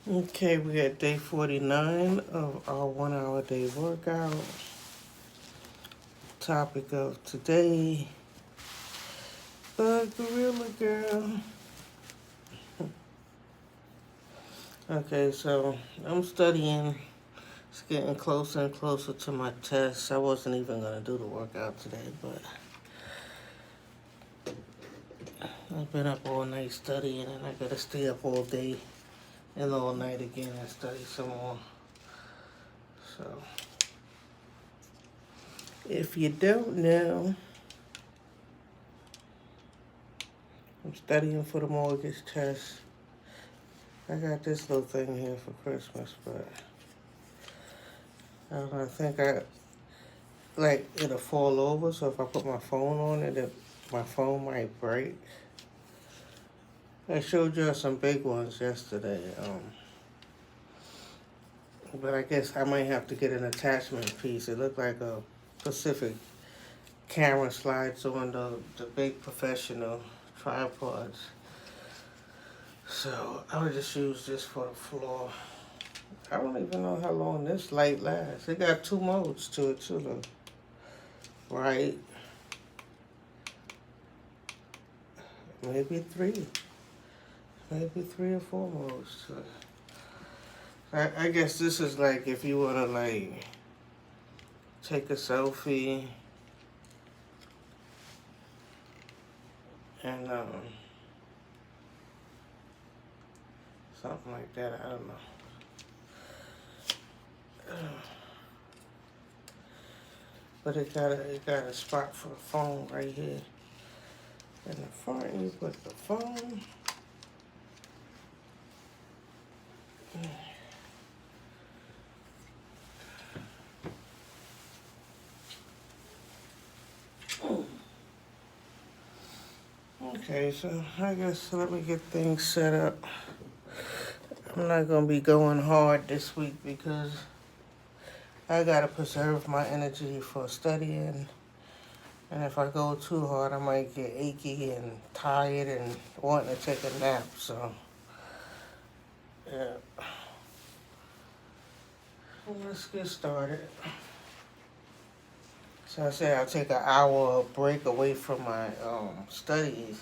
Okay, we at day 49 of our 1 hour day workout. Topic of today, the Gorilla Girl. Okay, so I'm studying. It's getting closer and closer to my test. I wasn't even going to do the workout today, but I've been up all night studying and I got to stay up all day and all night again and study some more. So, if you don't know, I'm studying for the mortgage test. I got this little thing here for Christmas, but I don't know, I think it'll fall over, so if I put my phone on it, my phone might break. I showed you some big ones yesterday, but I guess I might have to get an attachment piece. It looked like a Pacific camera slides on the big professional tripods. So I would just use this for the floor. I don't even know how long this light lasts. It got 2 modes to it too, though. Right? Maybe 3. Maybe 3 or 4 modes to it. I guess this is like if you want to like take a selfie and something like that. I don't know. But it got a spot for the phone right here. In the front, you put the phone. Okay, so I guess let me get things set up. I'm not going to be going hard this week because I got to preserve my energy for studying. And if I go too hard, I might get achy and tired and wanting to take a nap. So, yeah. Well, let's get started. So I said I'll take an hour break away from my studies.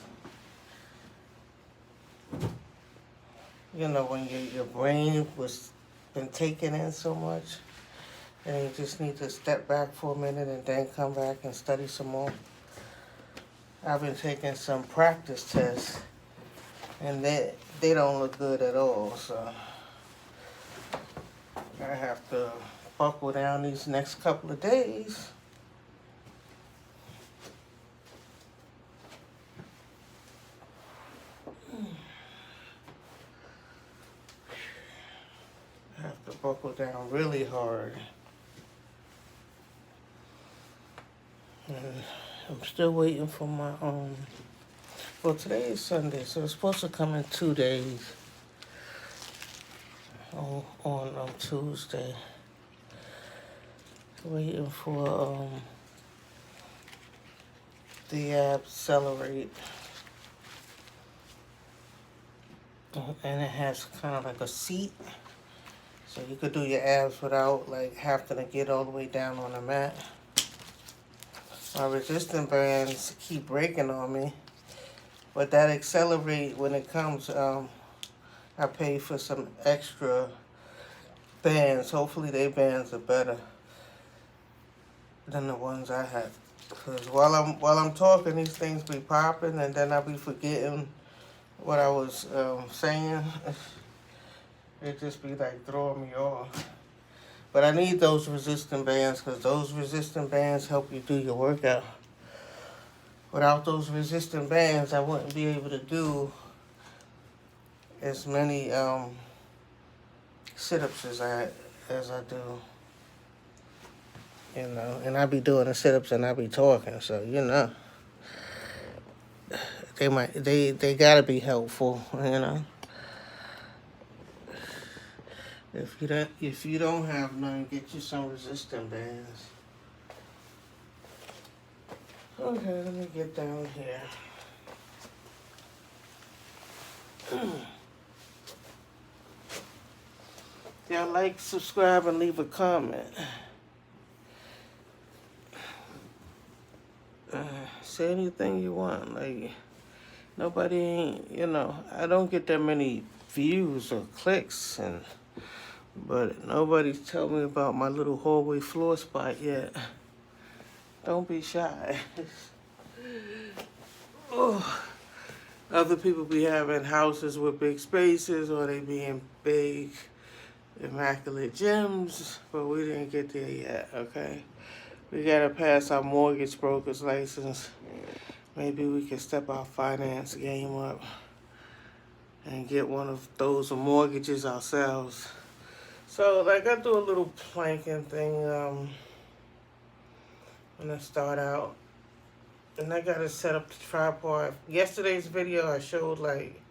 You know, when your brain was been taken in so much, and you just need to step back for a minute and then come back and study some more. I've been taking some practice tests, and they don't look good at all. So I have to buckle down these next couple of days. I have to buckle down really hard. And I'm still waiting for my well, today is Sunday, so it's supposed to come in 2 days. On Tuesday. Waiting for the Ab Celerate. And it has kind of like a seat. So you could do your abs without like having to get all the way down on the mat. My resistance bands keep breaking on me. But that Accelerate, when it comes, I pay for some extra bands. Hopefully their bands are better than the ones I have. Because while I'm talking, these things be popping, and then I be forgetting what I was saying. It just be like throwing me off. But I need those resistant bands because those resistant bands help you do your workout. Without those resistant bands, I wouldn't be able to do as many sit-ups as I do. You know, and I be doing the sit-ups and I be talking, so you know. They gotta be helpful, you know. If you don't have none, get you some resistant bands. Okay, let me get down here. y'all like, subscribe, and leave a comment. Say anything you want. Like, nobody ain't, you know, I don't get that many views or clicks, but nobody's told me about my little hallway floor spot yet. Don't be shy. Oh. Other people be having houses with big spaces, or they be in big, immaculate gyms, but we didn't get there yet, okay? We gotta pass our mortgage broker's license. Maybe we can step our finance game up and get one of those mortgages ourselves. So, like, I do a little planking thing when I start out. And I gotta set up the tripod. Yesterday's video, I showed, like,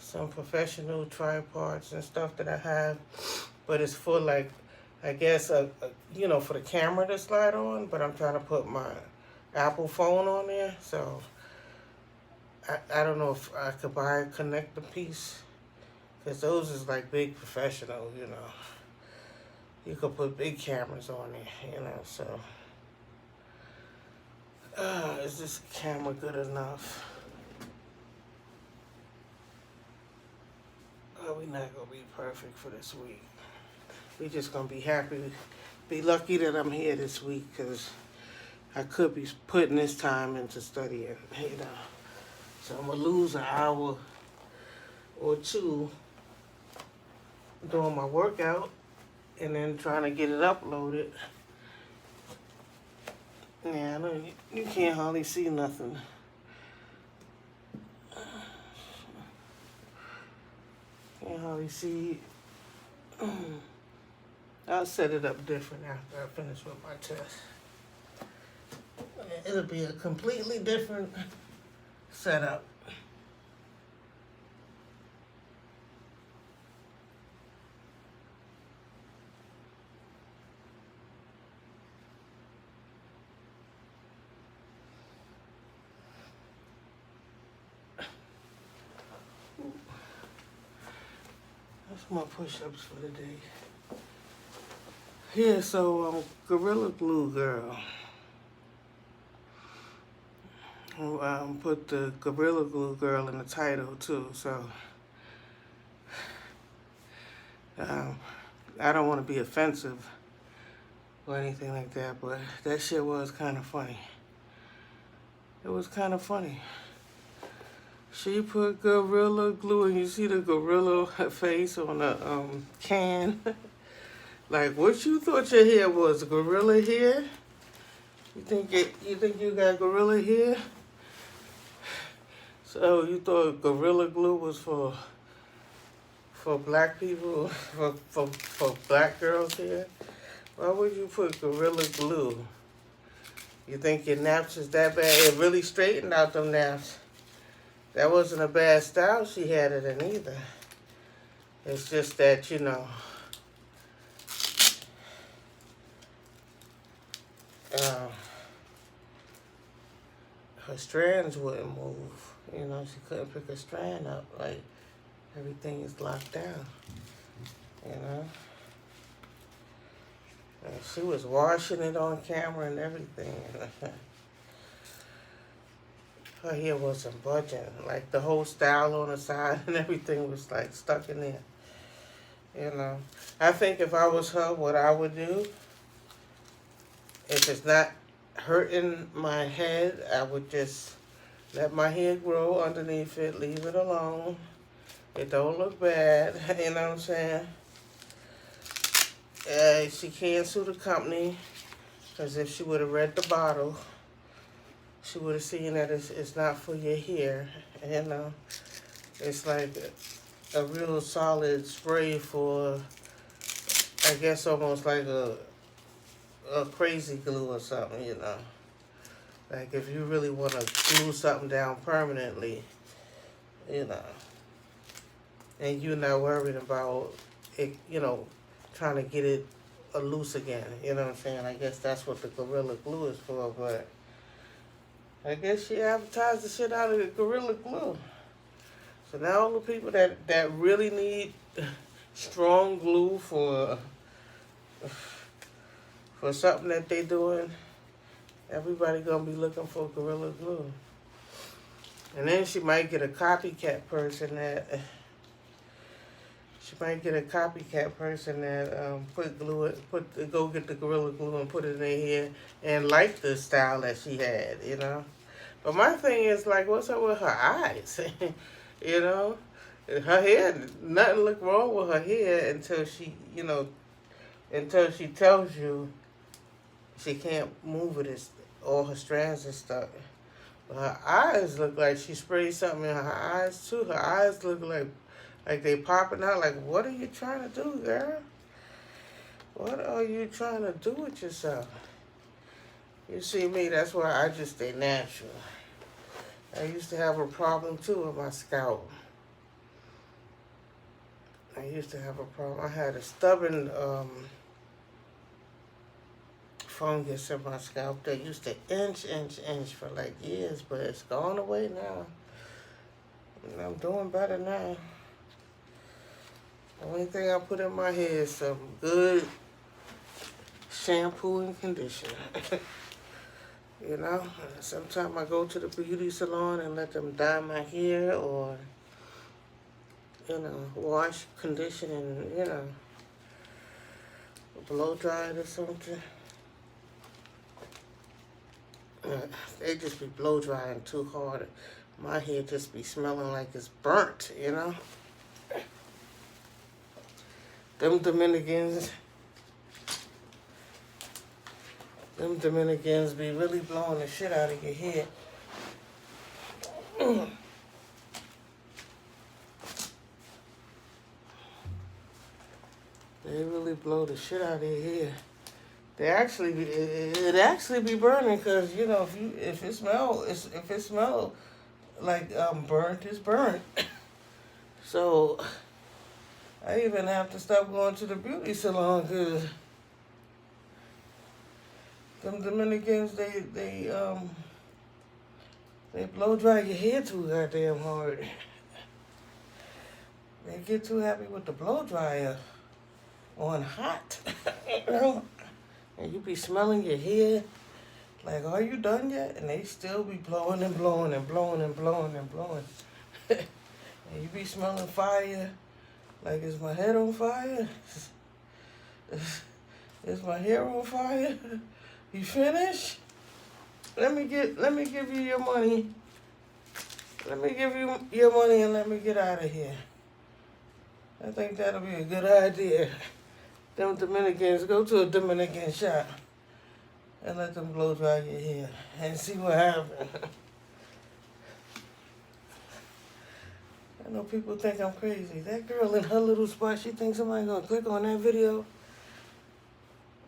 some professional tripods and stuff that I have. But it's for, like, I guess, you know, for the camera to slide on. But I'm trying to put my Apple phone on there. So, I don't know if I could buy a connector piece. Because those is, like, big professional, you know. You could put big cameras on there, you know, so. Is this camera good enough? We're not going to be perfect for this week. We're just going to be happy, be lucky that I'm here this week, because I could be putting this time into studying, you know. So I'm going to lose an hour or two doing my workout and then trying to get it uploaded. Yeah, I know you can't hardly see nothing. Can't hardly see. I'll set it up different after I finish with my test. It'll be a completely different setup. That's my push-ups for the day. Yeah, so Gorilla Glue Girl. Put the Gorilla Glue Girl in the title too, so I don't want to be offensive or anything like that, but that shit was kind of funny. It was kind of funny. She put Gorilla Glue, and you see the gorilla face on the can. Like, what you thought your hair was? Gorilla hair? You think you got gorilla hair? So you thought Gorilla Glue was for black people, for black girls hair? Why would you put Gorilla Glue? You think your naps is that bad? It really straightened out them naps. That wasn't a bad style she had it in either. It's just that, you know, her strands wouldn't move. You know, she couldn't pick a strand up. Like, everything is locked down. You know? And she was washing it on camera and everything. Her hair wasn't budging. Like, the whole style on the side and everything was, like, stuck in there. You know? I think if I was her, what I would do, if it's not hurting my head, I would just let my hair grow underneath it, leave it alone. It don't look bad, you know what I'm saying? She can't sue the company, because if she would have read the bottle, she would have seen that it's not for your hair, you know? It's like a real solid spray for, I guess, almost like a crazy glue or something, you know? Like, if you really want to glue something down permanently, you know, and you're not worried about it, you know, trying to get it loose again, you know what I'm saying? I guess that's what the Gorilla Glue is for, but I guess she advertised the shit out of the Gorilla Glue. So now all the people that really need strong glue for something that they doing, everybody gonna be looking for Gorilla Glue. And then she might get a copycat person that go get the Gorilla Glue and put it in their hair and like the style that she had, you know. But my thing is, like, what's up with her eyes? You know, her hair, nothing look wrong with her hair until she, until she tells you she can't move it, all her strands and stuff. But her eyes look like she sprayed something in her eyes too. Her eyes look like they popping out. Like, what are you trying to do, girl? What are you trying to do with yourself? You see me, that's why I just stay natural. I used to have a problem too with my scalp. I used to have a problem. I had a stubborn fungus in my scalp that used to inch for like years, but it's gone away now. And I'm doing better now. The only thing I put in my hair is some good shampoo and conditioner. You know, sometimes I go to the beauty salon and let them dye my hair or, wash, condition, and, blow dry it or something. They just be blow drying too hard. My hair just be smelling like it's burnt, you know. Them Dominicans be really blowing the shit out of your head. They really blow the shit out of your hair. It actually be burning because if it smell like burnt, it's burnt. So I even have to stop going to the beauty salon because them Dominicans, they blow dry your hair too goddamn hard. They get too happy with the blow dryer on hot, and you be smelling your hair like, are you done yet? And they still be blowing and blowing and blowing and blowing and blowing. And you be smelling fire, like, is my head on fire? Is my hair on fire? You finished? Let me give you your money. Let me give you your money and let me get out of here. I think that'll be a good idea. Them Dominicans, go to a Dominican shop and let them blow dry your hair and see what happens. I know people think I'm crazy. That girl in her little spot, she thinks somebody's gonna click on that video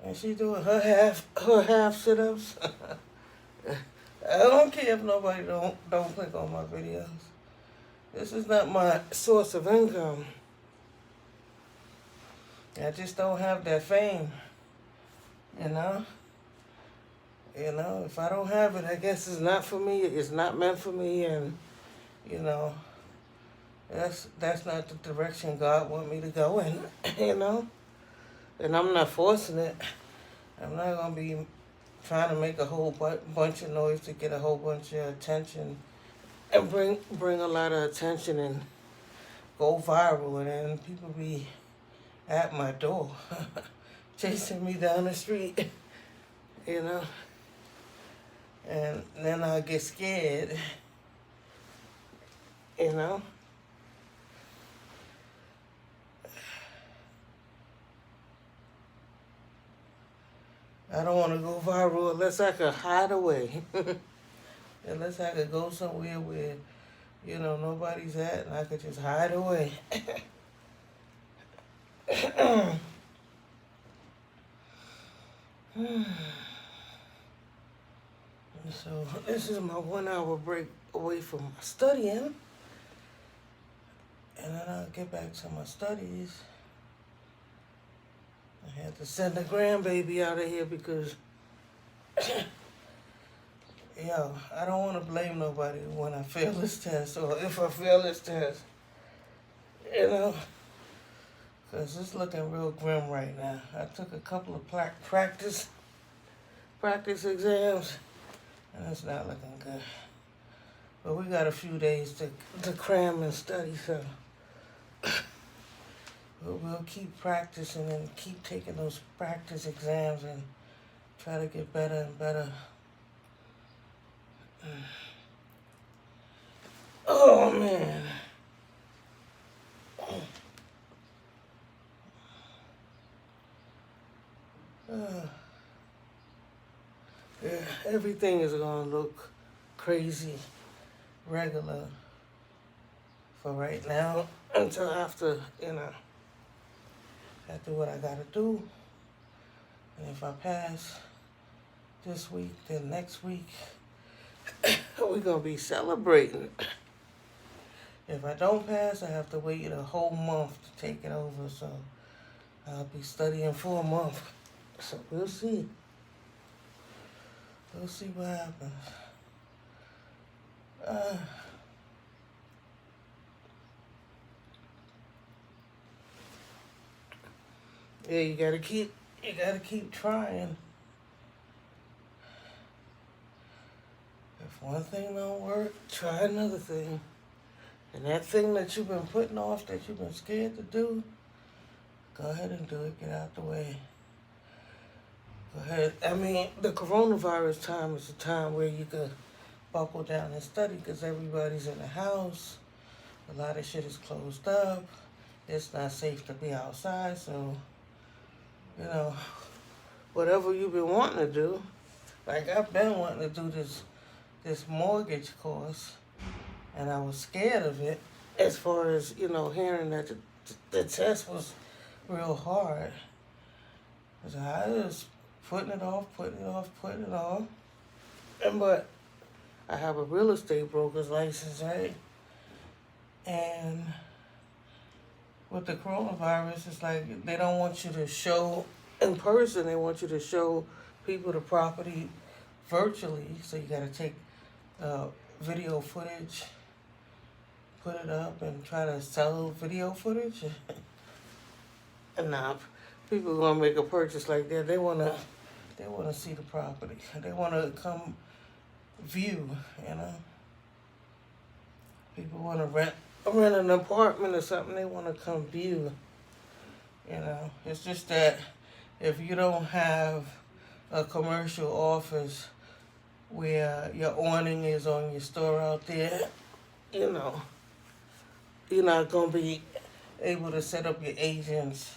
and she doing her half sit-ups. I don't care if nobody don't click on my videos. This is not my source of income. I just don't have that fame, you know. If I don't have it, I guess it's not for me. It's not meant for me, and that's not the direction God want me to go in, And I'm not forcing it. I'm not gonna be trying to make a whole bunch of noise to get a whole bunch of attention and bring a lot of attention and go viral, and then people be at my door chasing me down the street, and then I'll get scared, I don't want to go viral unless I could hide away. Unless I could go somewhere where, nobody's at and I could just hide away. So this is my 1 hour break away from my studying. And then I'll get back to my studies. I had to send the grandbaby out of here because, I don't want to blame nobody when I fail this test or if I fail this test, Because it's looking real grim right now. I took a couple of practice exams, and it's not looking good. But we got a few days to cram and study, so we'll keep practicing and keep taking those practice exams and try to get better and better. Oh, man. Yeah, everything is going to look crazy regular for right now until after, after what I got to do. And if I pass this week, then next week, we're going to be celebrating. If I don't pass, I have to wait a whole month to take it over, so I'll be studying for a month. So we'll see. We'll see what happens. Yeah, you gotta keep trying. If one thing don't work, try another thing. And that thing that you've been putting off, that you've been scared to do, go ahead and do it. Get out the way. Go ahead. I mean, the coronavirus time is a time where you could buckle down and study because everybody's in the house. A lot of shit is closed up. It's not safe to be outside, so, whatever you've been wanting to do, like I've been wanting to do this mortgage course, and I was scared of it as far as, hearing that the test was real hard. So I was putting it off. But I have a real estate broker's license, right? And with the coronavirus, it's like they don't want you to show in person. They want you to show people the property virtually. So you got to take video footage, put it up, and try to sell video footage. And now people are gonna make a purchase like that. They wanna see the property. They wanna come view. People wanna rent an apartment or something. They wanna come view. It's just that if you don't have a commercial office where your awning is on your store out there, you're not gonna be able to set up your agents,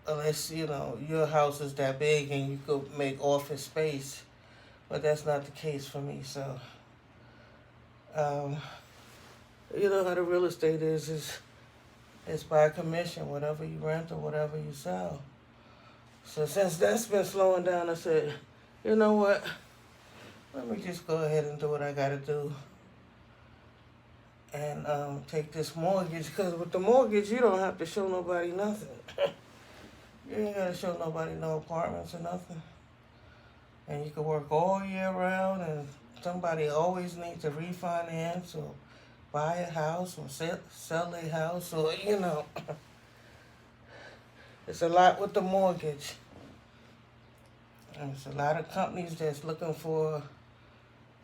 unless, your house is that big and you could make office space. But that's not the case for me, so, how the real estate is it's by commission, whatever you rent or whatever you sell. So since that's been slowing down, I said, you know what, let me just go ahead and do what I gotta do. And take this mortgage, because with the mortgage, you don't have to show nobody nothing. You ain't got to show nobody no apartments or nothing. And you can work all year round, and somebody always needs to refinance or buy a house or sell a house, or, it's a lot with the mortgage. And it's a lot of companies that's looking for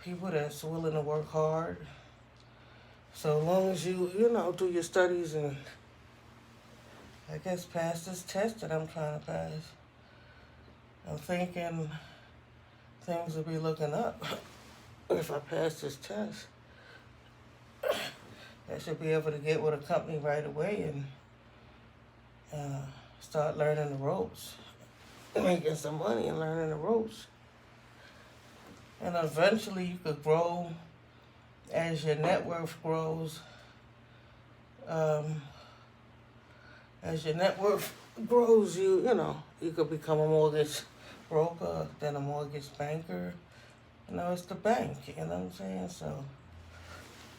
people that's willing to work hard. So long as you, do your studies and, I guess, pass this test that I'm trying to pass, I'm thinking things will be looking up if I pass this test. I should be able to get with a company right away and start learning the ropes, making some money and learning the ropes. And eventually you could grow as your net worth grows. As your net worth grows, you could become a mortgage broker, then a mortgage banker. It's the bank, you know what I'm saying? So,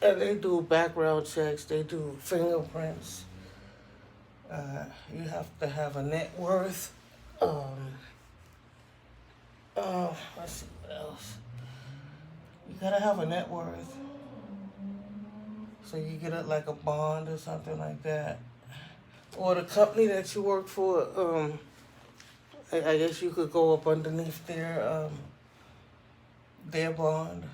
and they do background checks, they do fingerprints. You have to have a net worth. Let's see what else. You gotta have a net worth. So you get it like a bond or something like that. or the company that you work for, I guess you could go up underneath their bond,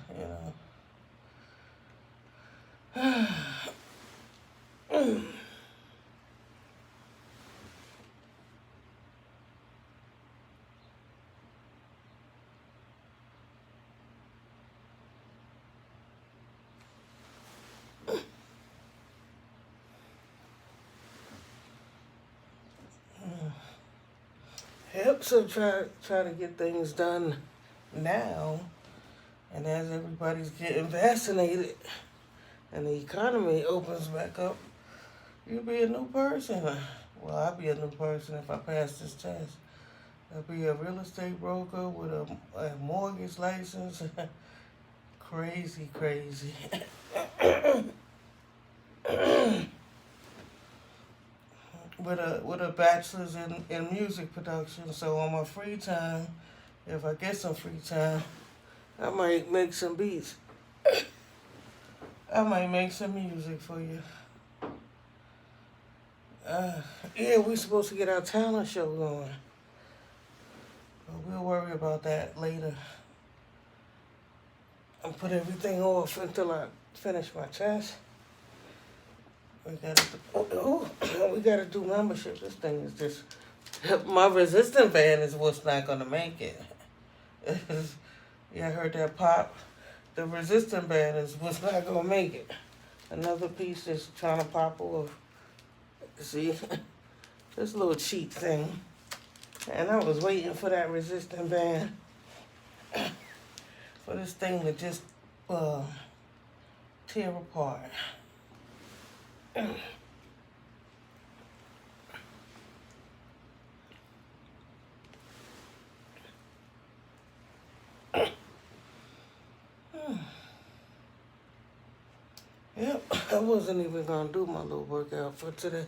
Yep, so try to get things done now, and as everybody's getting vaccinated and the economy opens back up, you'll be a new person. Well, I'll be a new person if I pass this test. I'll be a real estate broker with a mortgage license. Crazy. with a bachelor's in music production. So on my free time, if I get some free time, I might make some beats. I might make some music for you. Yeah, we're supposed to get our talent show going. But we'll worry about that later. I'll put everything off until I finish my test. We gotta do membership. This thing is just, my resistant band is what's not gonna make it. Yeah, I heard that pop. The resistant band is what's not gonna make it. Another piece is trying to pop off. See, this little cheat thing. And I was waiting for that resistant band, for this thing to just tear apart. Yep, I wasn't even gonna do my little workout for today.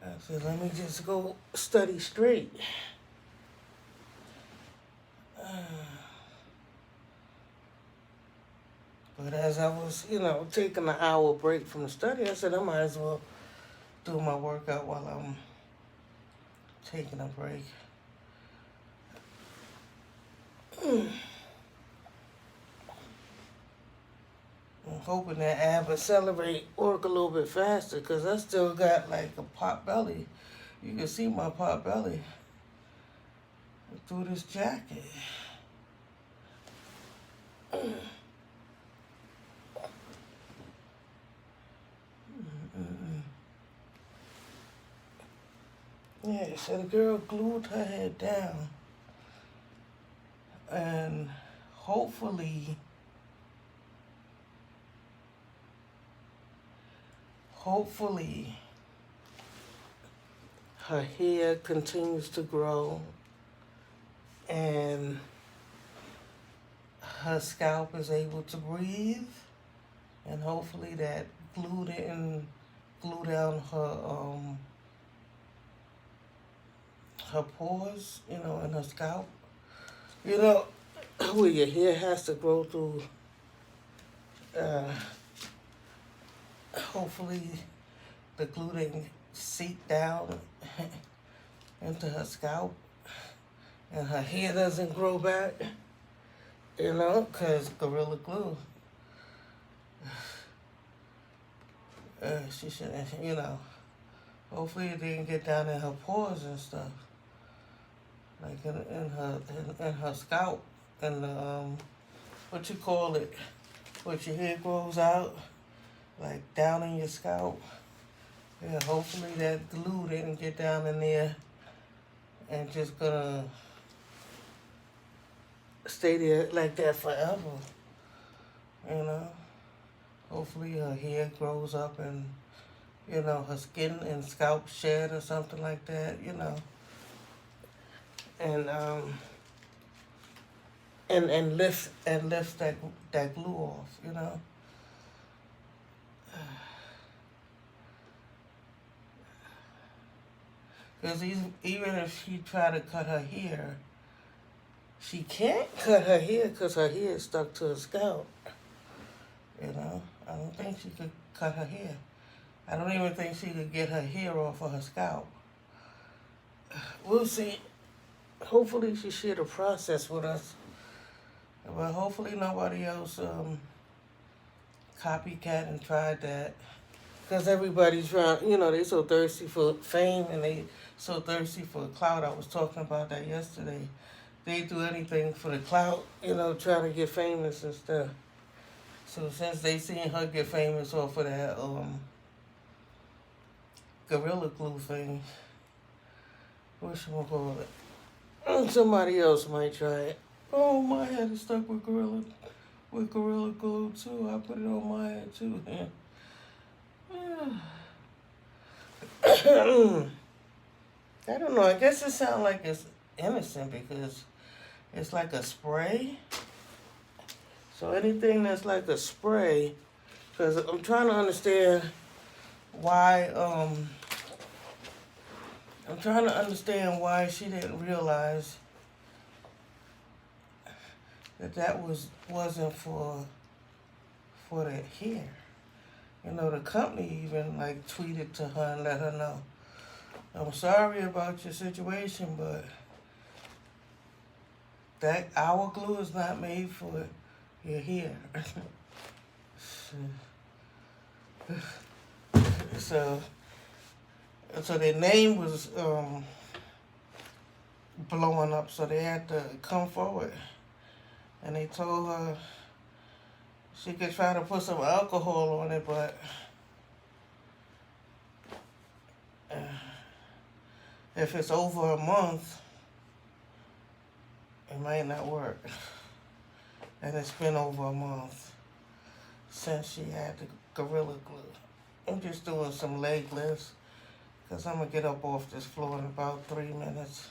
I said, let me just go study straight. But as I was, taking an hour break from the study, I said I might as well do my workout while I'm taking a break. I'm hoping that Ab Celerate work a little bit faster, because I still got like a pot belly. You can see my pot belly through this jacket. Yeah, so the girl glued her head down, and hopefully her hair continues to grow and her scalp is able to breathe, and hopefully that glue didn't glue down her pores, in her scalp. Where your hair has to grow through. Hopefully the glue didn't seep down into her scalp and her hair doesn't grow back, because Gorilla Glue. She should, hopefully it didn't get down in her pores and stuff. Like in her scalp, and what you call it, what your hair grows out, like down in your scalp. Yeah, hopefully that glue didn't get down in there and just gonna stay there like that forever. Hopefully her hair grows up and her skin and scalp shed or something like that. And lift that glue off, Because even if she try to cut her hair, she can't cut her hair because her hair is stuck to her scalp. You know, I don't think she could cut her hair. I don't even think she could get her hair off of her scalp. We'll see. Hopefully she share the process with us. But hopefully nobody else copycat and tried that. Because everybody's trying, you know, they so thirsty for fame and they so thirsty for clout. I was talking about that yesterday. They do anything for the clout, you know, trying to get famous and stuff. So since they seen her get famous off of that Gorilla Glue thing, whatchamacallit, somebody else might try it. Oh, my head is stuck with Gorilla Glue too. I put it on my head too. I don't know. I guess it sounds like it's innocent because it's like a spray. So anything that's like a spray, because I'm trying to understand why. I'm trying to understand why she didn't realize that wasn't for the hair. You know, the company even like tweeted to her and let her know, I'm sorry about your situation, but that our glue is not made for your hair. So their name was blowing up, so they had to come forward. And they told her she could try to put some alcohol on it, but if it's over a month, it might not work. And it's been over a month since she had the Gorilla Glue. I'm just doing some leg lifts because I'm going to get up off this floor in about 3 minutes.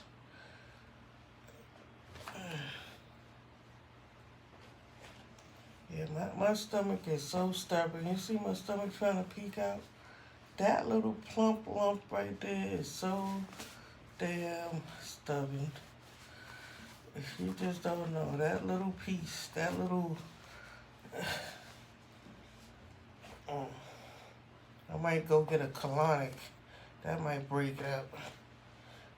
Yeah, my stomach is so stubborn. You see my stomach trying to peek out? That little plump lump right there is so damn stubborn. If you just don't know, that little piece, that little... I might go get a colonic. That might break it up.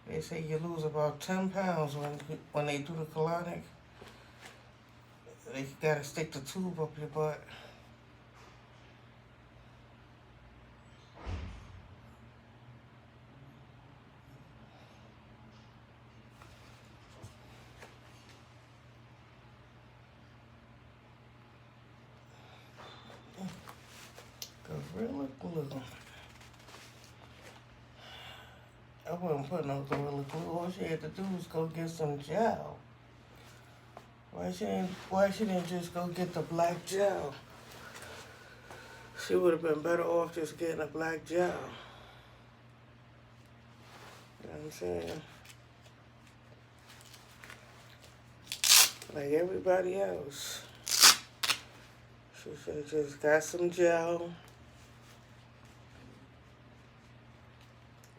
They say you lose about 10 pounds when they do the colonic. They gotta stick the tube up your butt. Gorilla Glue. I wouldn't put no Gorilla Glue. All she had to do was go get some gel. Why she didn't just go get the black gel? She would have been better off just getting a black gel. You know what I'm saying? Like everybody else. She should have just got some gel.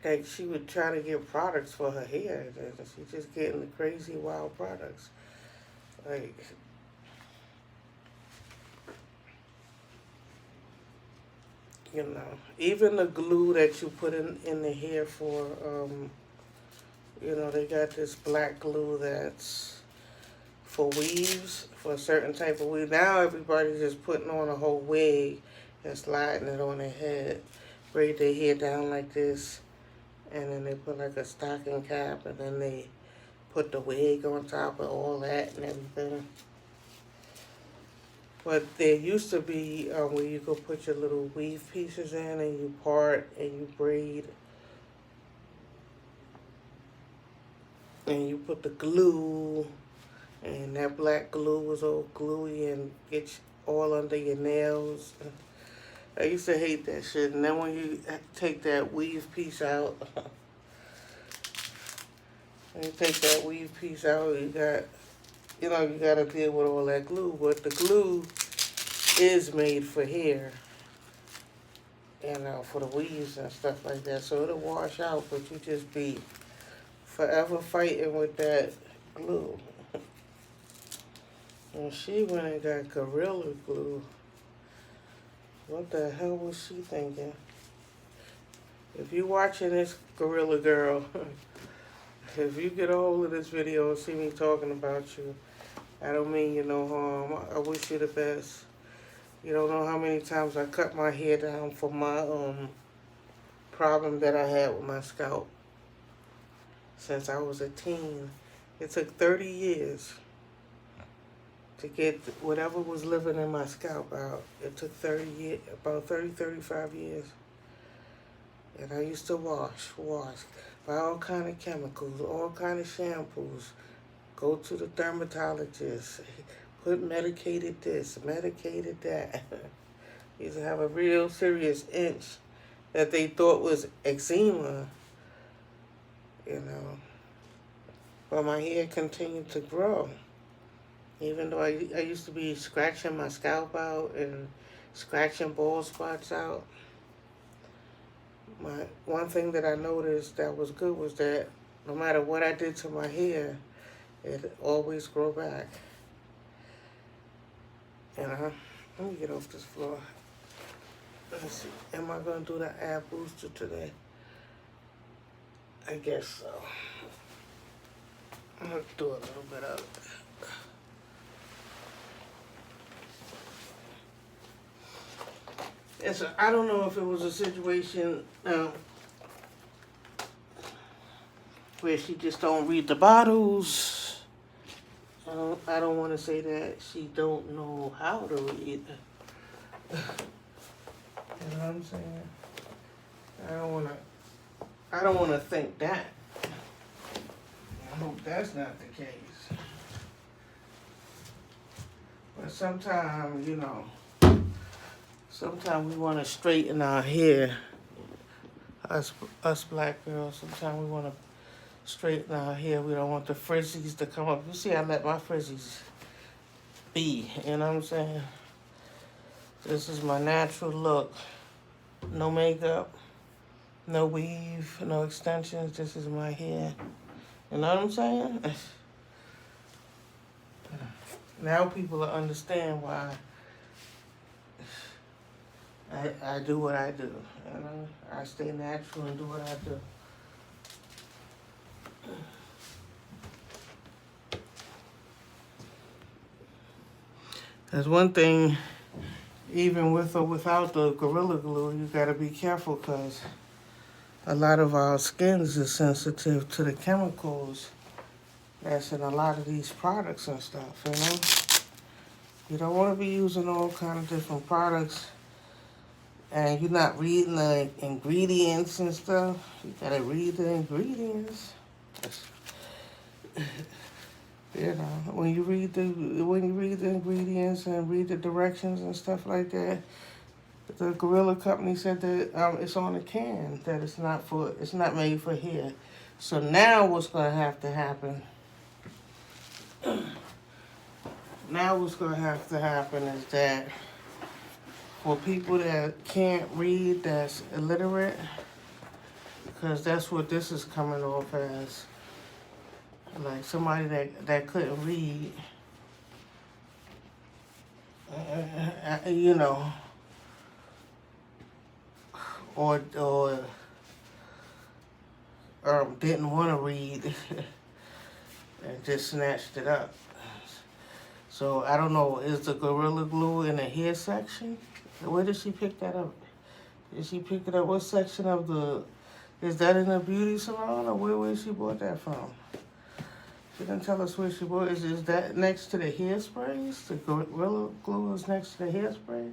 Like she would try to get products for her hair. She's just getting the crazy wild products. Like, you know, even the glue that you put in the hair for, you know, they got this black glue that's for weaves, for a certain type of weave. Now everybody's just putting on a whole wig and sliding it on their head, braid their hair down like this, and then they put like a stocking cap, and then they put the wig on top of all that and everything. But there used to be where you could put your little weave pieces in and you part and you braid. And you put the glue, and that black glue was all gluey and gets all under your nails. I used to hate that shit. And then when you take that weave piece out, you got, you know, you got to deal with all that glue. But the glue is made for hair, you know, for the weaves and stuff like that. So it'll wash out, but you just be forever fighting with that glue. And she went and got Gorilla Glue. What the hell was she thinking? If you're watching this, Gorilla Girl, if you get a hold of this video and see me talking about you, I don't mean you no harm. I wish you the best. You don't know how many times I cut my hair down for my problem that I had with my scalp since I was a teen. It took 30 years to get whatever was living in my scalp out. It took 30 years, about 30, 35 years. And I used to wash, buy all kind of chemicals, all kind of shampoos, go to the dermatologist, put medicated this, medicated that. Used to have a real serious itch that they thought was eczema, you know. But my hair continued to grow. Even though I used to be scratching my scalp out and scratching bald spots out. One thing that I noticed that was good was that no matter what I did to my hair, it always grow back. And let me get off this floor. Let's see. Am I going to do the ab booster today? I guess so. I'm going to do a little bit of it. I don't know if it was a situation where she just don't read the bottles. I don't want to say that she don't know how to read. You know what I'm saying? I don't want to think that. I hope that's not the case. But sometimes, you know, sometimes we want to straighten our hair. Us black girls, sometimes we want to straighten our hair. We don't want the frizzies to come up. You see, I let my frizzies be. You know what I'm saying? This is my natural look. No makeup, no weave, no extensions. This is my hair. You know what I'm saying? Now people will understand why I do what I do. You know? I stay natural and do what I do. There's one thing, even with or without the Gorilla Glue, you gotta be careful because a lot of our skins is sensitive to the chemicals that's in a lot of these products and stuff, you know? You don't want to be using all kind of different products and you're not reading the ingredients and stuff. You gotta read the ingredients. You know, when you read the ingredients and read the directions and stuff like that, the Gorilla Company said that it's on the can that it's not made for hair. So now what's gonna have to happen? Now what's gonna have to happen is that for people that can't read, that's illiterate, because that's what this is coming off as. Like somebody that couldn't read, you know, or didn't want to read and just snatched it up. So I don't know, is the Gorilla Glue in the hair section? Where did she pick that up? Did she pick it up? What section of is that in the beauty salon, or where she bought that from? She didn't tell us where she bought it. Is that next to the hairsprays? The Gorilla Glue is next to the hairspray?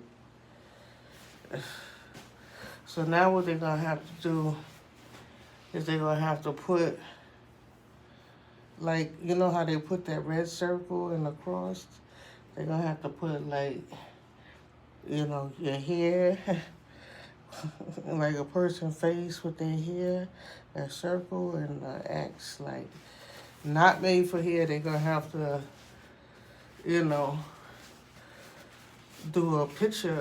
So now what they're going to have to do is they're going to have to put, like, you know how they put that red circle in the cross? They're going to have to put, like, you know, your hair, like a person's face with their hair, that circle, and X, like, not made for hair. They're going to have to, you know, do a picture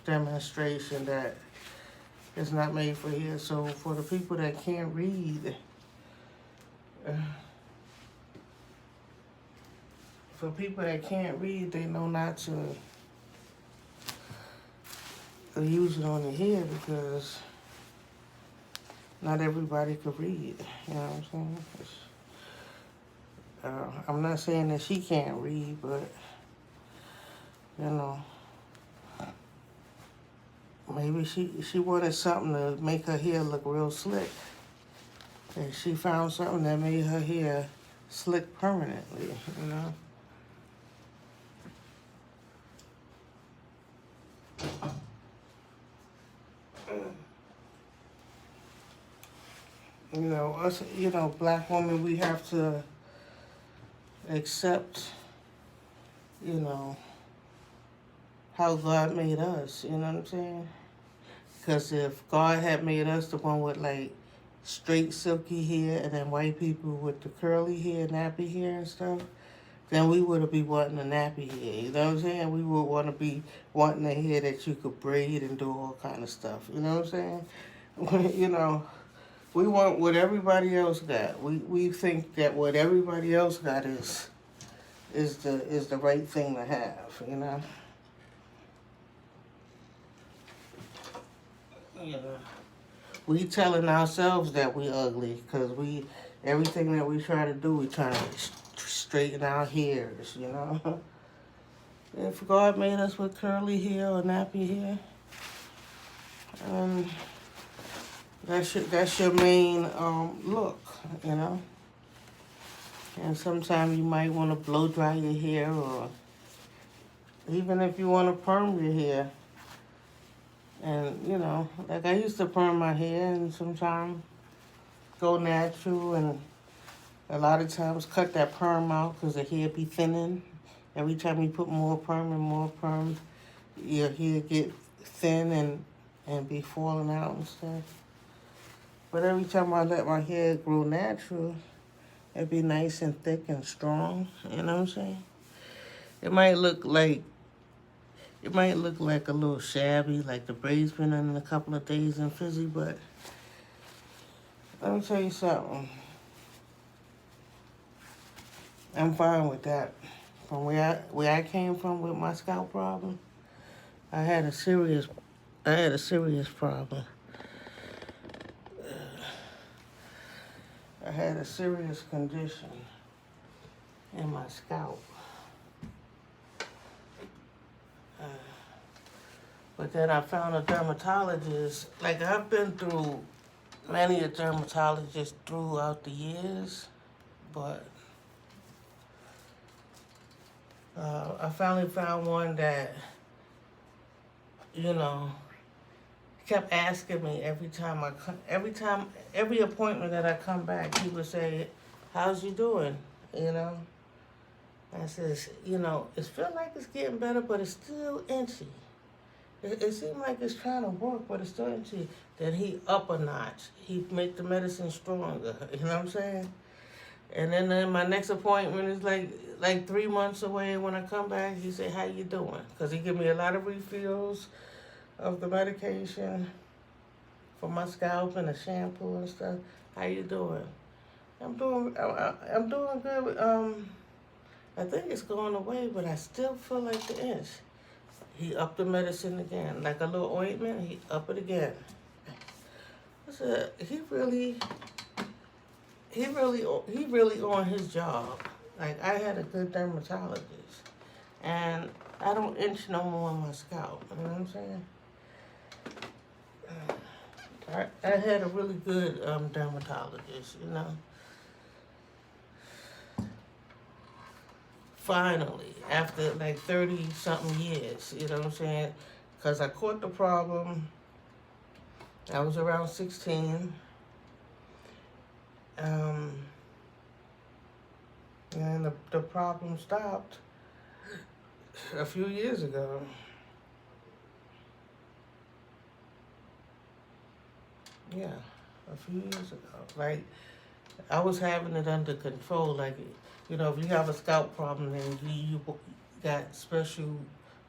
demonstration that is not made for hair. So for the people that can't read, they know not to use it on the hair because not everybody could read. You know what I'm saying? I'm not saying that she can't read, but you know, maybe she wanted something to make her hair look real slick, and she found something that made her hair slick permanently. You know. You know, us, black women, we have to accept, how God made us, you know what I'm saying? Because if God had made us the one with, like, straight, silky hair and then white people with the curly hair, nappy hair and stuff, then we would be wanting a nappy hair, you know what I'm saying? We would want to be wanting a hair that you could braid and do all kind of stuff, you know what I'm saying? We want what everybody else got. We think that what everybody else got is the right thing to have, you know? We telling ourselves that we ugly because everything that we try to do, we trying to straighten our hairs, you know? If God made us with curly hair or nappy hair, that's your main look, you know? And sometimes you might want to blow dry your hair, or even if you want to perm your hair. And, like I used to perm my hair and sometimes go natural, and a lot of times cut that perm out because the hair be thinning. Every time you put more perm and more perm, your hair get thin and be falling out and stuff. But every time I let my hair grow natural, it'd be nice and thick and strong, you know what I'm saying? It might look like a little shabby, like the braids been in a couple of days and fizzy, but let me tell you something. I'm fine with that. From where I came from with my scalp problem, I had a serious problem. I had a serious condition in my scalp. But then I found a dermatologist. Like, I've been through many a dermatologist throughout the years, but I finally found one that, kept asking me every appointment that I come back, he would say, "How's you doing?" I says, it feels like it's getting better, but it's still itchy. It seems like it's trying to work, but it's still itchy. Then he up a notch. He make the medicine stronger. You know what I'm saying? And then my next appointment is like 3 months away. When I come back, he say, "How you doing?" Because he give me a lot of refills of the medication for my scalp and the shampoo and stuff. "How you doing?" I'm doing good. I think it's going away, but I still feel like the itch. He upped the medicine again, like a little ointment. He up it again. I said, he really on his job. Like, I had a good dermatologist, and I don't itch no more on my scalp. You know what I'm saying? I had a really good dermatologist. Finally, after like 30-something years, you know what I'm saying? Because I caught the problem. I was around 16. And the problem stopped a few years ago. Yeah, a few years ago. Like, I was having it under control. Like, if you have a scalp problem, then you got special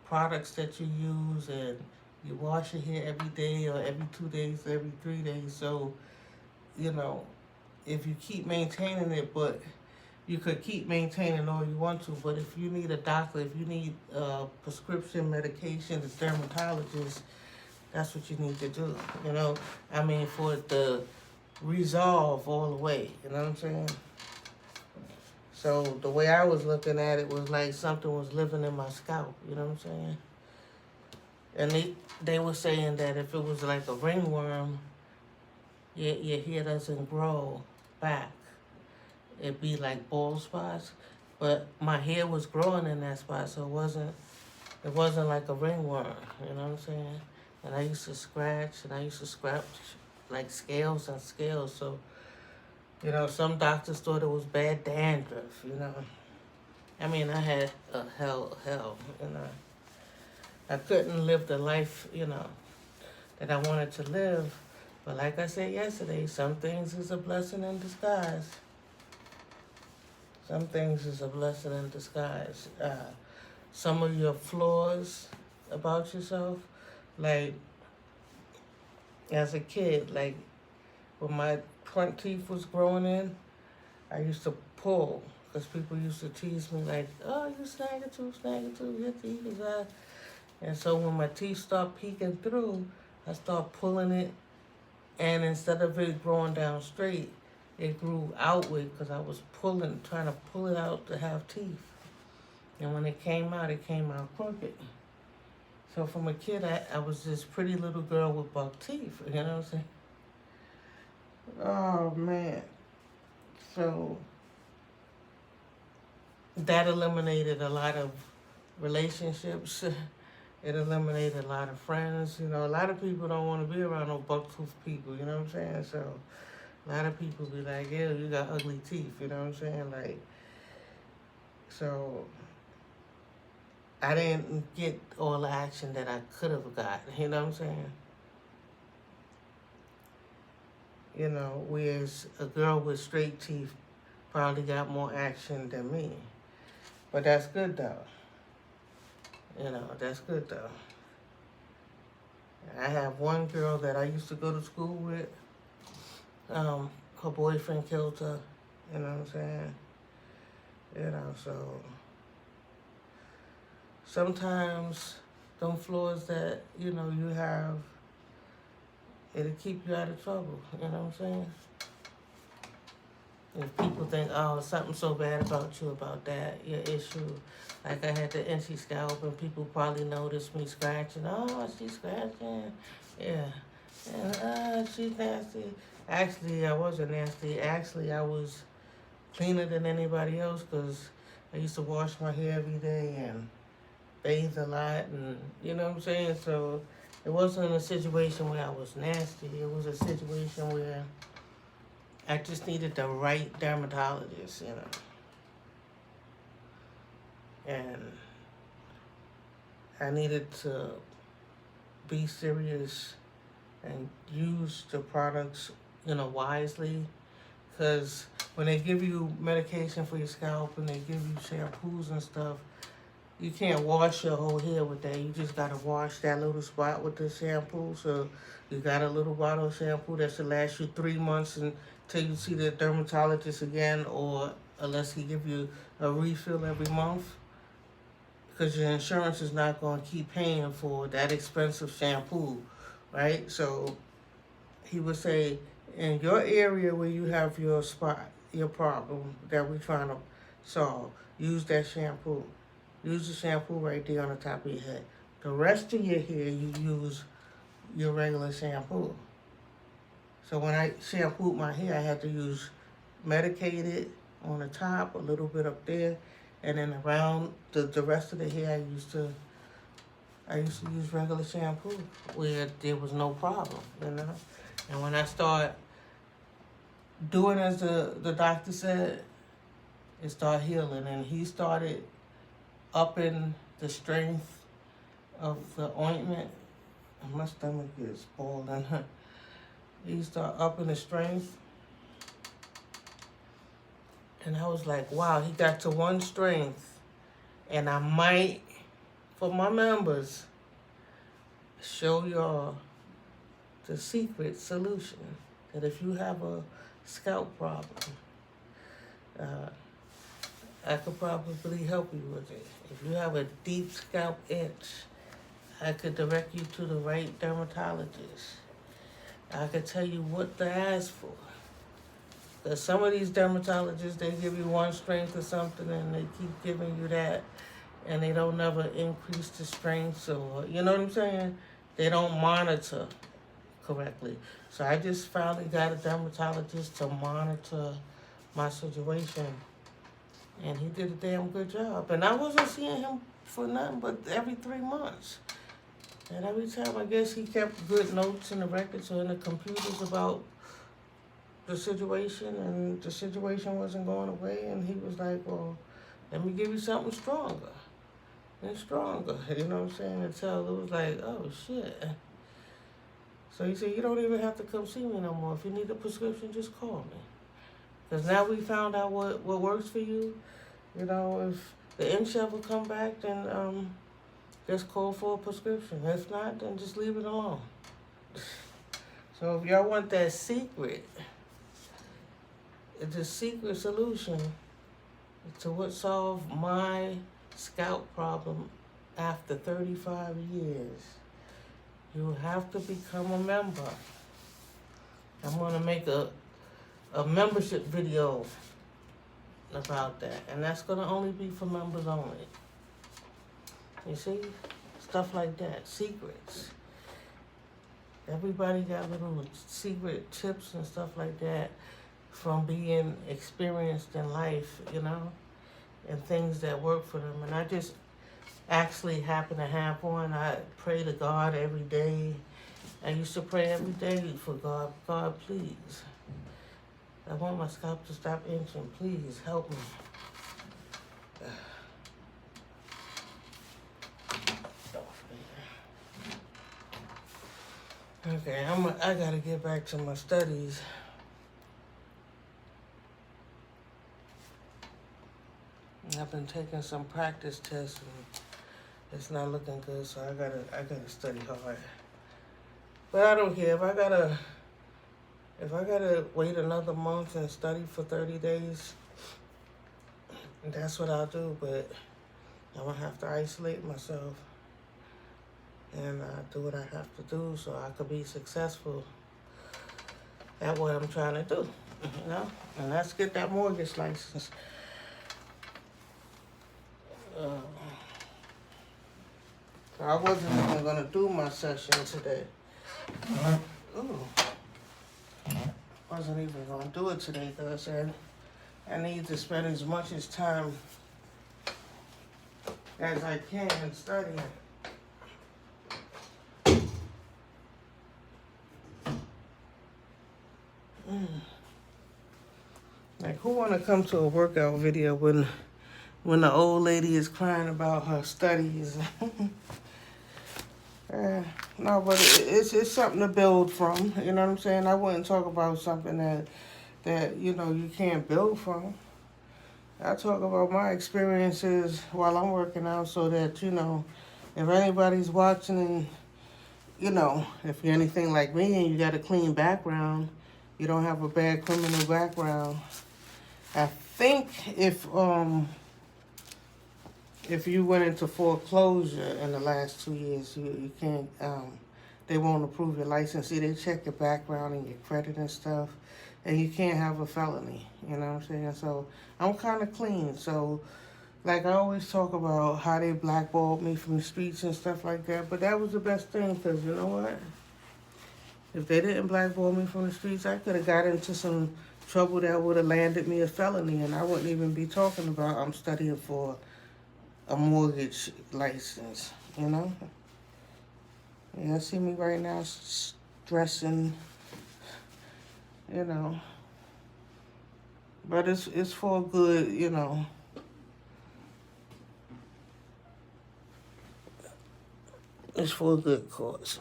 products that you use, and you wash your hair every day or every 2 days, every 3 days. So, if you keep maintaining it, but you could keep maintaining all you want to, but if you need a doctor, if you need prescription medication, the dermatologist that's what you need to do, you know? I mean, for it to resolve all the way, you know what I'm saying? So the way I was looking at it was like something was living in my scalp, you know what I'm saying? And they were saying that if it was like a ringworm, your hair doesn't grow back. It'd be like bald spots. But my hair was growing in that spot, so it wasn't like a ringworm, you know what I'm saying? And I used to scratch and I used to scratch like scales and scales. So, you know, some doctors thought it was bad dandruff, you know. I mean, I had a hell, you know. I couldn't live the life, you know, that I wanted to live. But like I said yesterday, some things is a blessing in disguise. Some things is a blessing in disguise. Some of your flaws about yourself, like as a kid, like when my front teeth was growing in, I used to pull because people used to tease me like, oh, you snag a tooth, your teeth is out. And so when my teeth start peeking through, I start pulling it, and instead of it growing down straight, it grew outward because I was trying to pull it out to have teeth. And when it came out crooked. So from a kid, I was this pretty little girl with buck teeth, you know what I'm saying? Oh, man. So that eliminated a lot of relationships. It eliminated a lot of friends. You know, a lot of people don't want to be around no buck-toothed people, you know what I'm saying? So a lot of people be like, yeah, you got ugly teeth, you know what I'm saying? Like, so I didn't get all the action that I could have gotten, you know what I'm saying? You know, whereas a girl with straight teeth probably got more action than me. But that's good, though. You know, that's good, though. I have one girl that I used to go to school with. Her boyfriend killed her, you know what I'm saying? You know, so sometimes them flaws that, you know, you have, it'll keep you out of trouble, you know what I'm saying? If people think, oh, something so bad about you about that, your issue. Like I had the inchy scalp and people probably noticed me scratching. Oh, she's scratching. Yeah. And, she's nasty. Actually, I wasn't nasty. Actually, I was cleaner than anybody else because I used to wash my hair every day and bathe a lot. And, you know what I'm saying? So it wasn't a situation where I was nasty. It was a situation where I just needed the right dermatologist, you know. And I needed to be serious and use the products, you know, wisely. Because when they give you medication for your scalp and they give you shampoos and stuff, you can't wash your whole hair with that. You just got to wash that little spot with the shampoo. So you got a little bottle of shampoo that should last you 3 months until you see the dermatologist again, or unless he give you a refill every month. Because your insurance is not going to keep paying for that expensive shampoo, right? So he would say, in your area where you have your spot, your problem that we're trying to solve, use that shampoo. Use the shampoo right there on the top of your head. The rest of your hair, you use your regular shampoo. So when I shampooed my hair, I had to use medicated on the top, a little bit up there, and then around the rest of the hair, I used to use regular shampoo where there was no problem, you know. And when I start doing as the doctor said, it started healing, and he started upping the strength of the ointment. My stomach is boiling. He started upping the strength. And I was like, wow, he got to one strength. And I might, for my members, show y'all the secret solution. That if you have a scalp problem, I could probably help you with it. If you have a deep scalp itch, I could direct you to the right dermatologist. I could tell you what to ask for. Because some of these dermatologists, they give you one strength or something and they keep giving you that and they don't never increase the strengths or, you know what I'm saying? They don't monitor correctly. So I just finally got a dermatologist to monitor my situation and he did a damn good job. And I wasn't seeing him for nothing but every 3 months. And every time, I guess he kept good notes in the records or in the computers about the situation, and the situation wasn't going away. And he was like, well, let me give you something stronger and stronger. You know what I'm saying? Until it was like, oh, shit. So he said, you don't even have to come see me no more. If you need a prescription, just call me. Because now we found out what works for you. You know, if the inch ever come back, then just call for a prescription. If not, then just leave it alone. So if y'all want that secret, the secret solution to what solved my scalp problem after 35 years, you have to become a member. I'm going to make a membership video about that, and that's going to only be for members only. You see? Stuff like that. Secrets. Everybody got little secret tips and stuff like that from being experienced in life, you know, and things that work for them. And I just actually happen to have one. I pray to God every day. I used to pray every day for God. God, please. I want my scalp to stop itching. Please help me. Okay, I gotta get back to my studies. I've been taking some practice tests and it's not looking good, so I gotta study hard. But I don't care. If I gotta wait another month and study for 30 days, that's what I'll do. But I'm gonna have to isolate myself and do what I have to do so I could be successful at what I'm trying to do, you know? And let's get that mortgage license. So I wasn't even gonna do my session today. Ooh. Wasn't even gonna do it today because I need to spend as much as time as I can studying. Like, who wanna come to a workout video when the old lady is crying about her studies? No, but it's something to build from. You know what I'm saying? I wouldn't talk about something that you know you can't build from. I talk about my experiences while I'm working out so that, you know, if anybody's watching and, you know, if you're anything like me and you got a clean background, you don't have a bad criminal background. I think if you went into foreclosure in the last 2 years, you can't, they won't approve your license. See, they check your background and your credit and stuff, and you can't have a felony, you know what I'm saying? So I'm kind of clean. So, like, I always talk about how they blackballed me from the streets and stuff like that, but that was the best thing, because you know what? If they didn't blackball me from the streets, I could have got into some trouble that would have landed me a felony, and I wouldn't even be talking about I'm studying for a mortgage license, you know? Yeah, see me right now stressing, you know. But it's for a good, you know. It's for a good cause.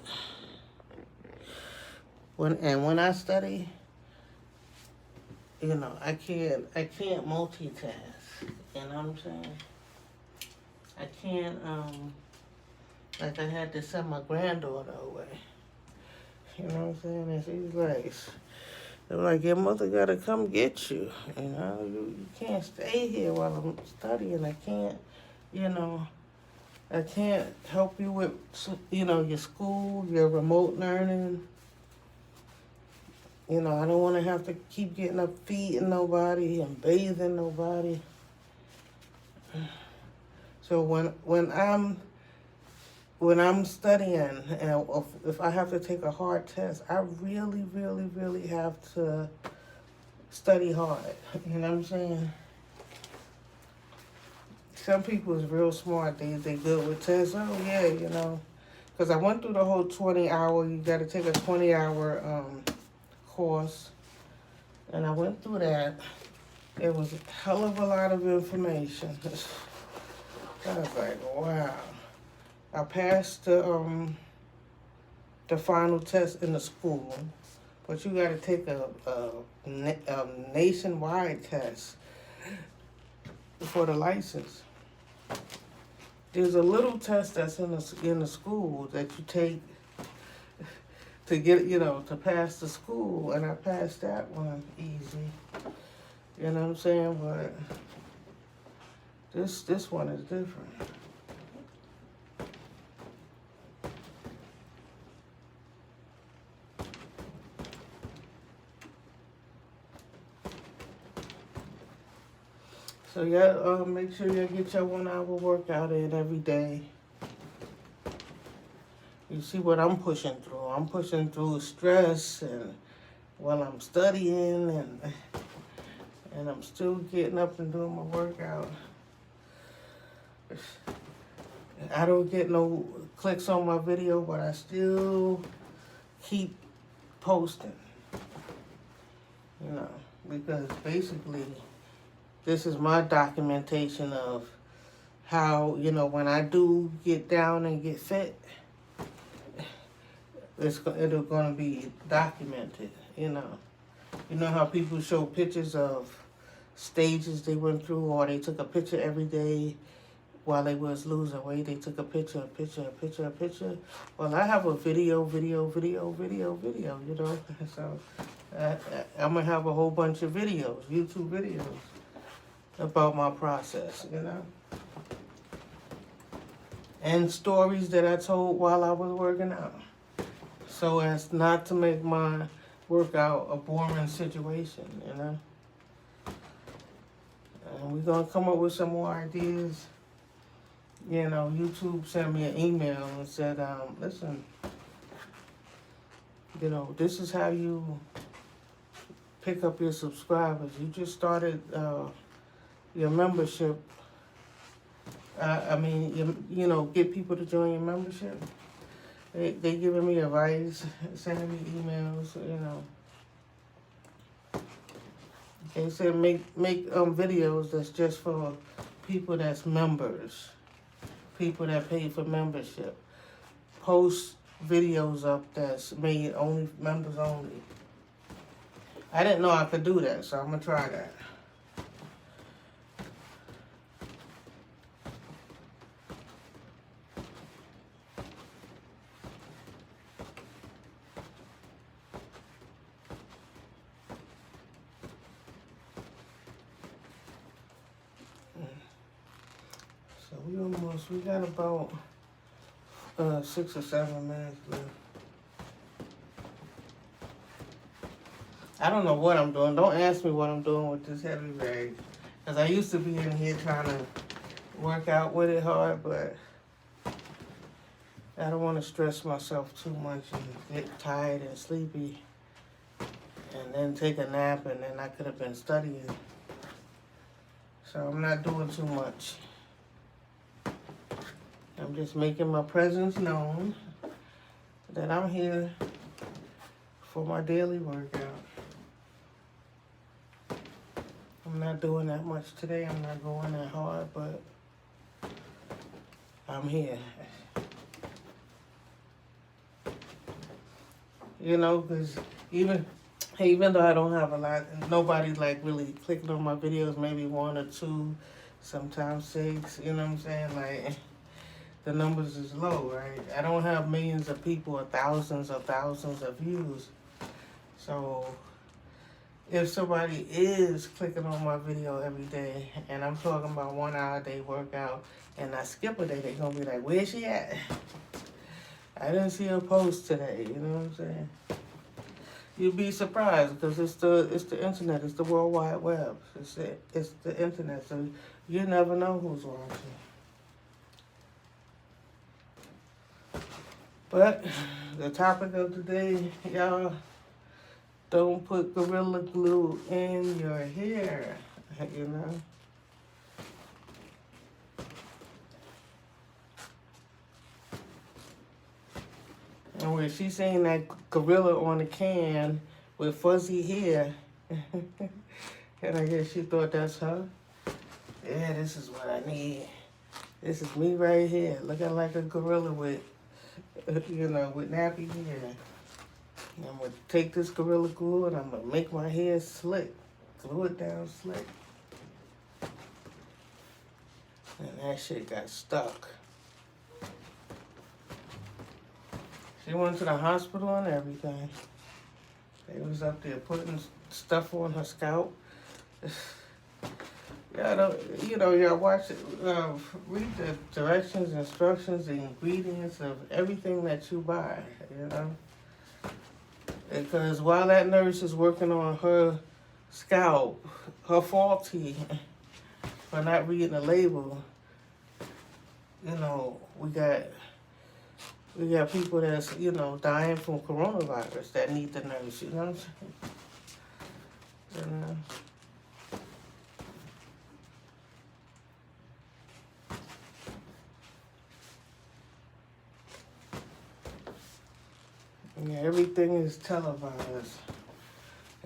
When I study, you know, I can't multitask. You know what I'm saying? I can't, like I had to send my granddaughter away. You know what I'm saying? And she's like, they're like, your mother gotta come get you. You know, you can't stay here while I'm studying. I can't, you know, I can't help you with, you know, your school, your remote learning. You know, I don't want to have to keep getting up feeding nobody and bathing nobody. So when I'm studying and if I have to take a hard test, I really, really, really have to study hard. You know what I'm saying? Some people is real smart. They good with tests. Oh yeah, you know, because I went through the whole 20-hour. You got to take a 20-hour course, and I went through that. It was a hell of a lot of information. I was like, wow. I passed the final test in the school, but you got to take a nationwide test for the license. There's a little test that's in the school that you take to get, you know, to pass the school, and I passed that one easy. You know what I'm saying? But this one is different. So yeah, make sure you get your 1 hour workout in every day. You see what I'm pushing through. I'm pushing through stress and while I'm studying and I'm still getting up and doing my workout. I don't get no clicks on my video, but I still keep posting. You know, because basically this is my documentation of how, you know, when I do get down and get fit, it'll gonna be documented, you know. You know how people show pictures of stages they went through, or they took a picture every day while they was losing weight. They took a picture. Well, I have a video, you know. So I'm gonna have a whole bunch of videos, YouTube videos, about my process, you know. And stories that I told while I was working out, so as not to make my workout a boring situation, you know. And we're gonna come up with some more ideas. You know, YouTube sent me an email and said, listen, you know, this is how you pick up your subscribers. You just started your membership. You know, get people to join your membership. They giving me advice, sending me emails, you know. They said make videos that's just for people that's members, people that pay for membership. Post videos up that's made only members only. I didn't know I could do that, so I'm gonna try that. We got about 6 or 7 minutes left. I don't know what I'm doing. Don't ask me what I'm doing with this heavy bag, because I used to be in here trying to work out with it hard, but I don't want to stress myself too much and get tired and sleepy and then take a nap, and then I could have been studying. So I'm not doing too much. I'm just making my presence known that I'm here for my daily workout. I'm not doing that much today. I'm not going that hard, but I'm here. You know, because even though I don't have a lot, nobody's like really clicking on my videos, maybe 1 or 2, sometimes 6, you know what I'm saying? Like, the numbers is low, right? I don't have millions of people or thousands of views. So if somebody is clicking on my video every day and I'm talking about 1 hour a day workout and I skip a day, they're going to be like, where's she at? I didn't see her post today, you know what I'm saying? You'd be surprised because it's the internet, it's the World Wide Web, it's the internet, so you never know who's watching. But the topic of the day, y'all, don't put Gorilla Glue in your hair, you know? And when she seen that gorilla on the can with fuzzy hair, and I guess she thought that's her. Yeah, this is what I need. This is me right here, looking like a gorilla with, you know, with nappy hair. And I'm going to take this Gorilla Glue and I'm going to make my hair slick. Glue it down slick. And that shit got stuck. She went to the hospital and everything. They was up there putting stuff on her scalp. Y'all watch it. Read the directions, instructions, the ingredients of everything that you buy, you know? Because while that nurse is working on her scalp, her faulty for not reading the label, you know, we got people that's, you know, dying from coronavirus that need the nurse, you know what I'm saying? You know? Yeah, everything is televised.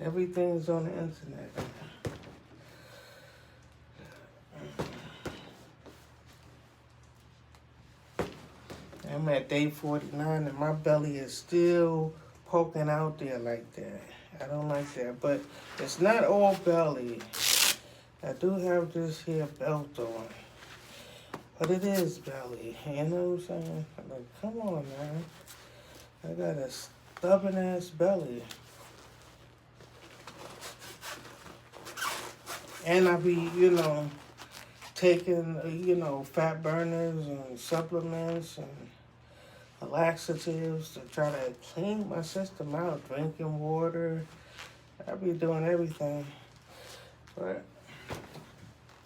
Everything's on the internet. I'm at day 49 and my belly is still poking out there like that. I don't like that, but it's not all belly. I do have this here belt on, but it is belly. You know what I'm saying? Like, come on, man. I got a stubborn ass belly. And I be, you know, taking, you know, fat burners and supplements and laxatives to try to clean my system out, drinking water. I be doing everything. But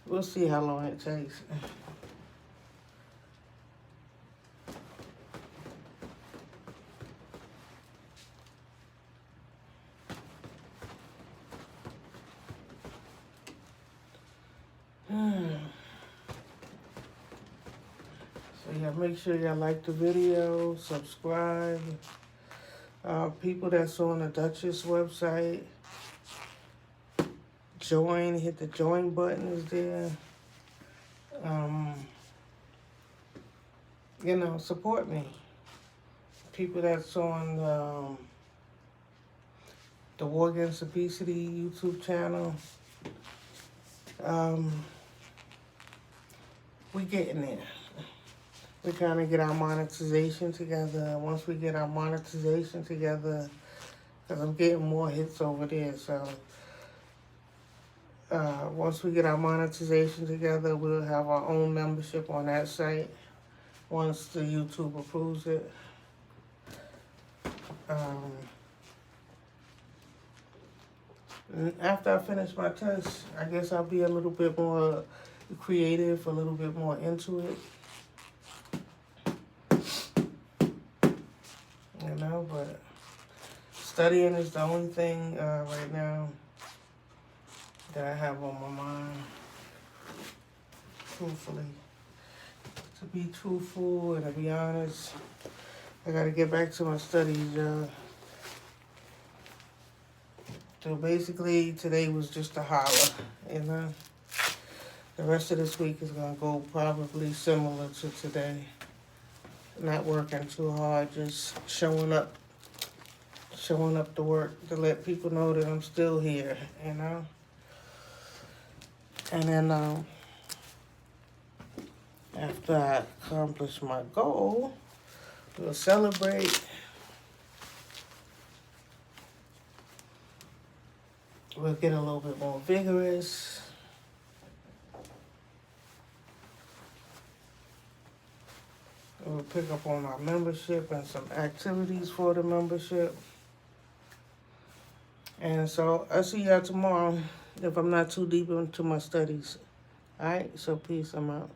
we'll see how long it takes. So yeah, make sure y'all like the video, subscribe. People that's on the Duchess website, join, hit the join button is there. You know, support me. People that's on the War Against Obesity YouTube channel. We getting there. We kind of get our monetization together. Once we get our monetization together, because I'm getting more hits over there, so once we get our monetization together, we'll have our own membership on that site once the YouTube approves it. And after I finish my test, I guess I'll be a little bit more creative, a little bit more into it. You know, but studying is the only thing right now that I have on my mind, truthfully. To be truthful and to be honest, I gotta get back to my studies, y'all. So basically, today was just a holler, you know. The rest of this week is gonna go probably similar to today. Not working too hard, just showing up to work to let people know that I'm still here, you know. And then after I accomplish my goal, we'll celebrate we'll get a little bit more vigorous. We'll pick up on our membership and some activities for the membership. And so I'll see y'all tomorrow if I'm not too deep into my studies. Alright, so peace, I'm out.